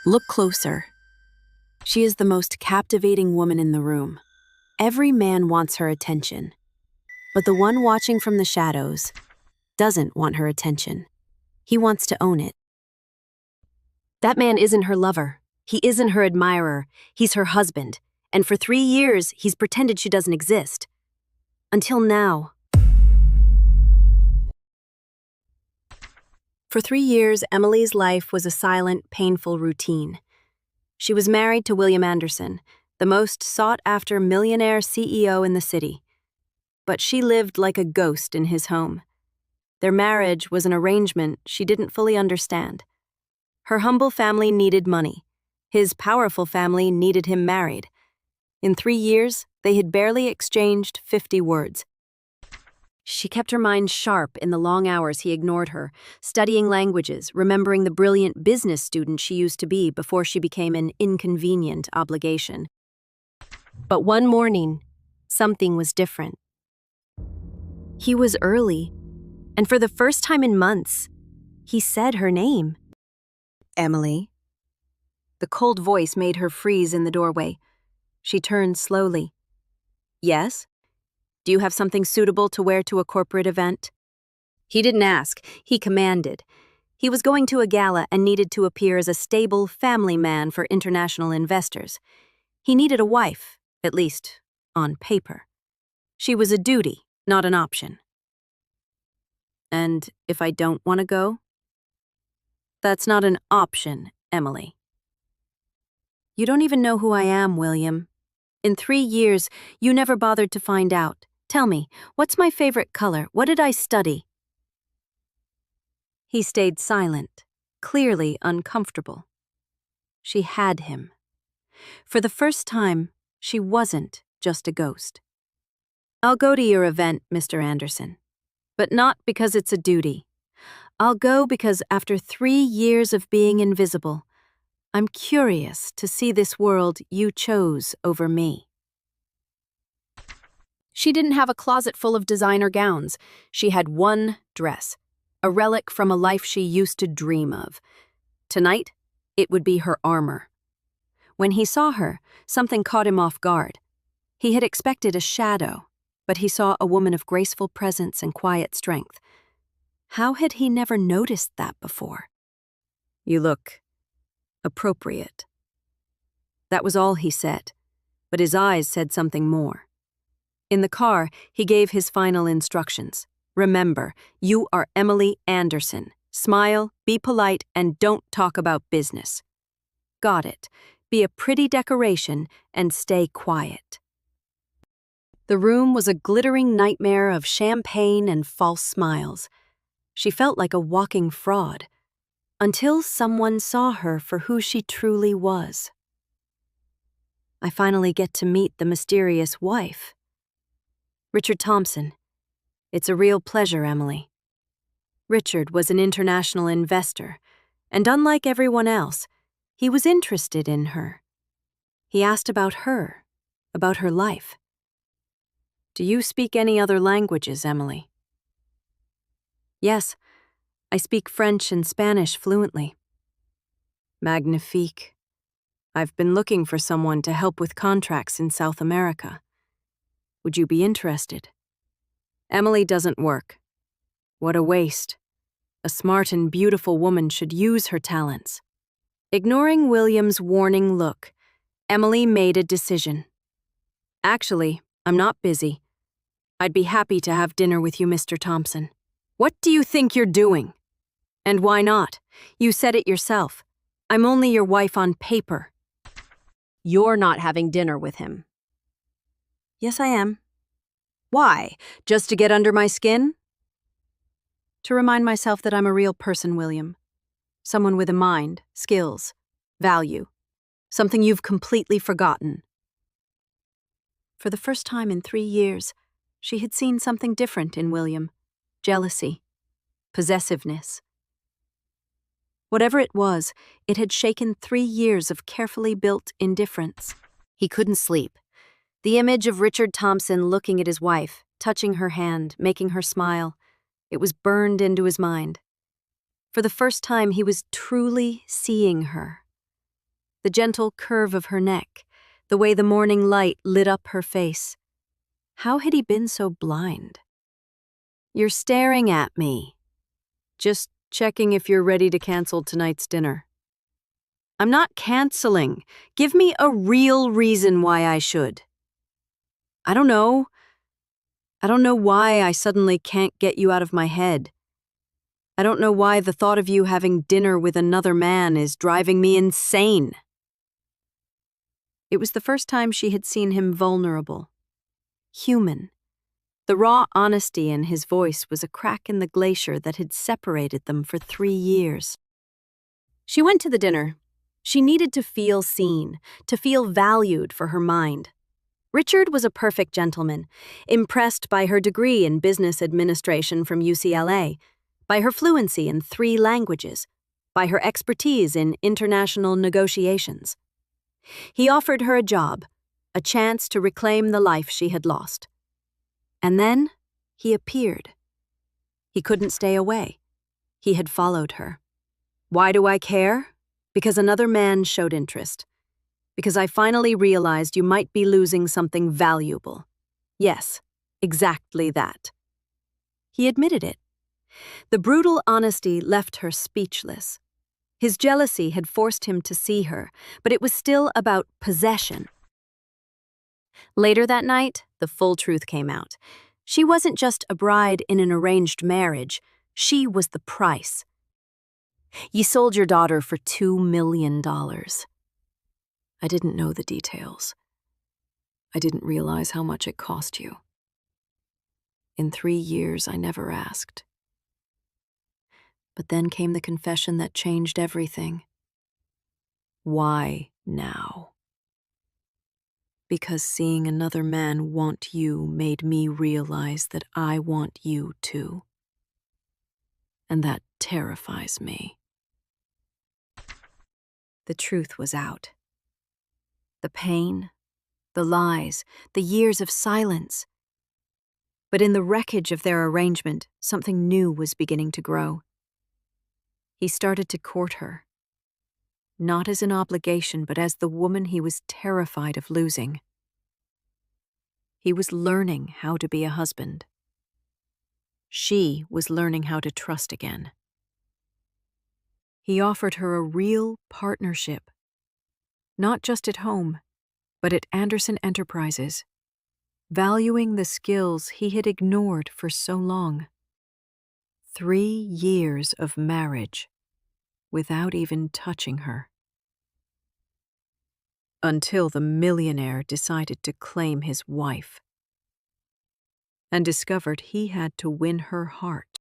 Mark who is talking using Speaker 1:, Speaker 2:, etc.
Speaker 1: Look closer. She is the most captivating woman in the room. Every man wants her attention. But the one watching from the shadows doesn't want her attention. He wants to own it.
Speaker 2: That man isn't her lover. He isn't her admirer. He's her husband. And for 3 years, he's pretended she doesn't exist. Until now. For 3 years, Emily's life was a silent, painful routine. She was married to William Anderson, the most sought-after millionaire CEO in the city. But she lived like a ghost in his home. Their marriage was an arrangement she didn't fully understand. Her humble family needed money. His powerful family needed him married. In 3 years, they had barely exchanged 50 words. She kept her mind sharp in the long hours he ignored her, studying languages, remembering the brilliant business student she used to be before she became an inconvenient obligation. But one morning, something was different. He was early, and for the first time in months, he said her name. Emily. The cold voice made her freeze in the doorway. She turned slowly. Yes? Do you have something suitable to wear to a corporate event? He didn't ask, he commanded. He was going to a gala and needed to appear as a stable family man for international investors. He needed a wife, at least on paper. She was a duty, not an option. And if I don't want to go? That's not an option, Emily. You don't even know who I am, William. In 3 years, you never bothered to find out. Tell me, what's my favorite color? What did I study? He stayed silent, clearly uncomfortable. She had him. For the first time, she wasn't just a ghost. I'll go to your event, Mr. Anderson, but not because it's a duty. I'll go because after 3 years of being invisible, I'm curious to see this world you chose over me. She didn't have a closet full of designer gowns. She had one dress, a relic from a life she used to dream of. Tonight, it would be her armor. When he saw her, something caught him off guard. He had expected a shadow, but he saw a woman of graceful presence and quiet strength. How had he never noticed that before? You look appropriate. That was all he said, but his eyes said something more. In the car, he gave his final instructions. Remember, you are Emily Anderson. Smile, be polite, and don't talk about business. Got it. Be a pretty decoration and stay quiet. The room was a glittering nightmare of champagne and false smiles. She felt like a walking fraud, until someone saw her for who she truly was. I finally get to meet the mysterious wife. Richard Thompson. It's a real pleasure, Emily. Richard was an international investor, and unlike everyone else, he was interested in her. He asked about her life. Do you speak any other languages, Emily? Yes, I speak French and Spanish fluently. Magnifique. I've been looking for someone to help with contracts in South America. Would you be interested? Emily doesn't work. What a waste. A smart and beautiful woman should use her talents. Ignoring William's warning look, Emily made a decision. Actually, I'm not busy. I'd be happy to have dinner with you, Mr. Thompson. What do you think you're doing? And why not? You said it yourself. I'm only your wife on paper. You're not having dinner with him. Yes, I am. Why? Just to get under my skin? To remind myself that I'm a real person, William. Someone with a mind, skills, value. Something you've completely forgotten. For the first time in 3 years, she had seen something different in William. Jealousy. Possessiveness. Whatever it was, it had shaken 3 years of carefully built indifference. He couldn't sleep. The image of Richard Thompson looking at his wife, touching her hand, making her smile, it was burned into his mind. For the first time, he was truly seeing her. the gentle curve of her neck, the way the morning light lit up her face. How had he been so blind? "You're staring at me. Just checking if you're ready to cancel tonight's dinner." "I'm not canceling. Give me a real reason why I should." I don't know. I don't know why I suddenly can't get you out of my head. I don't know why the thought of you having dinner with another man is driving me insane." It was the first time she had seen him vulnerable, human. The raw honesty in his voice was a crack in the glacier that had separated them for 3 years. She went to the dinner. She needed to feel seen, to feel valued for her mind. Richard was a perfect gentleman, impressed by her degree in business administration from UCLA, by her fluency in 3 languages, by her expertise in international negotiations. He offered her a job, a chance to reclaim the life she had lost. And then he appeared. He couldn't stay away. He had followed her. Why do I care? Because another man showed interest. Because I finally realized you might be losing something valuable. Yes, exactly that. He admitted it. The brutal honesty left her speechless. His jealousy had forced him to see her, but it was still about possession. Later that night, the full truth came out. She wasn't just a bride in an arranged marriage. She was the price. "You sold your daughter for $2 million. I didn't know the details. I didn't realize how much it cost you. In 3 years, I never asked." But then came the confession that changed everything. "Why now?" "Because seeing another man want you made me realize that I want you too. And that terrifies me." The truth was out. The pain, the lies, the years of silence. But in the wreckage of their arrangement, something new was beginning to grow. He started to court her, not as an obligation, but as the woman he was terrified of losing. He was learning how to be a husband. She was learning how to trust again. He offered her a real partnership, not just at home, but at Anderson Enterprises, valuing the skills he had ignored for so long. 3 years of marriage without even touching her. Until the millionaire decided to claim his wife and discovered he had to win her heart.